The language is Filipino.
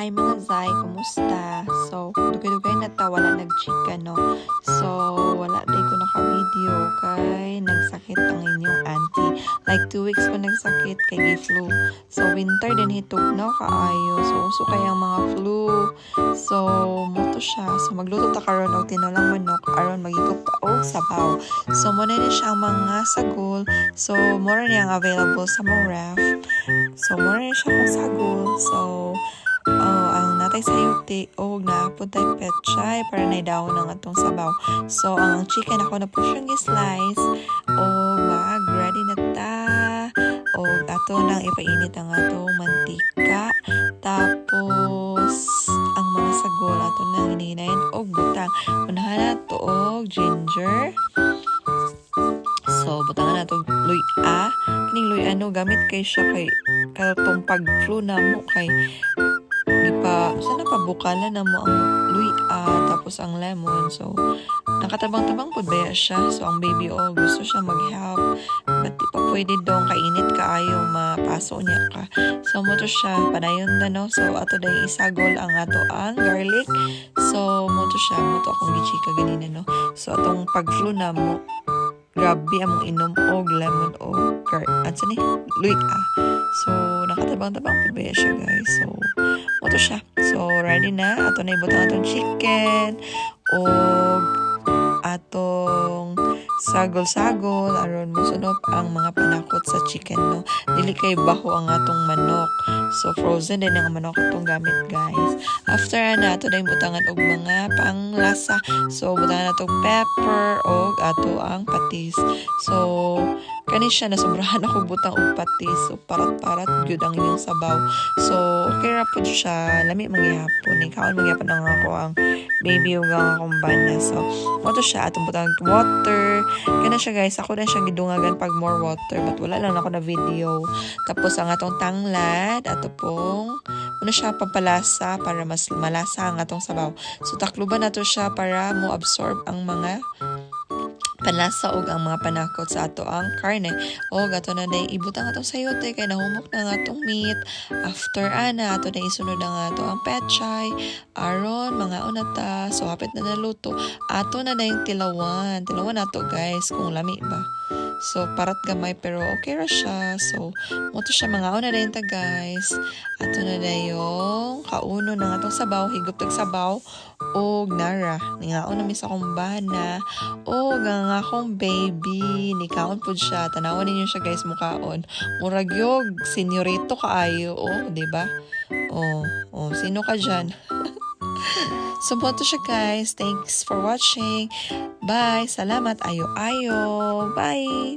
Hi mga Zay, kumusta? So, dugay-dugay na ta, wala nag-chika, no? So, wala day ko naka-video kay nagsakit ang inyong auntie. Like 2 weeks ko nagsakit kay gi-flu. So, winter din hitog na kaayo. So, uso kayang mga flu. So, muto siya. So, magluto ta karon og tinolang manok aron magigop ta og sabaw. So, muna ni siya ang mga sagol. So, mura niyang available sa mga ref. So, mura ni siya kung sagol. So, ang natay sayuti o naapod tayo petchay para naidaw ng atong sabaw. So, ang chicken ako na po siyang slice o mag-ready na ta. O ato nang ipainit ang atong mantika. Tapos, ang mga sagol ato nang hinihinayin o butang. Unahan na to og ginger. So, butangan na to luya. Kining luya gamit kay siya kay katong pag-flu na mo kay sana pa bukala na mo ang luya tapos ang lemon. So, nakatabang-tabang po ba siya? So, ang baby gusto siya mag-help. But di pa pwede dong kainit kaayo mapaso niya ka. So, muto siya. Panayon na no. So, ato dahil isagol ang ato ang garlic. So, muto siya. Muto akong gichika ganina no. So, atong pag-flu na mo grabe among inom og lemon o luya. So, nakatabang-tabang po ba siya guys. So, muto siya. So, ready na. Ato na ibutang atong chicken o atong sagol-sagol aron musunop ang mga panakot sa chicken no. Dili kay baho ang atong manok. So, frozen din ang manok atong gamit guys. After na ato na ibutangan og mga panglasa. So, butangan atong pepper og ato ang patis. So, kani siya nasobrahan ako butang og patis. So, parat-parat gyud ang inyong sabaw. So, okay ra pud siya. Lami mangyapon. Ikaon mangyapon ang ako ang baby ug ang akong bana. So, moto siya atong butang water. Kana siya guys, ako na siya gidungagan pag more water but wala lang ako na video. Tapos ang atong tanglad, ato pong ano siya pampalasa para mas malasa ang atong sabaw. So takluban nato siya para mo absorb ang mga panlasa og ang mga panakot sa ato ang karne. O ato na day ibutang atong sayote kay nahumok na nga atong meat. After ana ato na isunod na ato ang petchay aron mga unata. So hapit na naluto. Ato na yung tilawan. Tilawan nato guys kung lami ba. So, parat gamay pero okay ra siya. So, moto siya mga una na ta guys. Ato na yung kauno ng atong sabaw. Higop tag sabaw. O nara. Ningaon na sa akong bana. O nga akong baby. Nikaon po siya. Tanawan ninyo siya guys mukaon. Murag yog. Senyorito kaayo. O, diba? O, sino ka dyan? So, moto siya guys. Thanks for watching. Bye. Salamat. Ayo-ayo. Bye.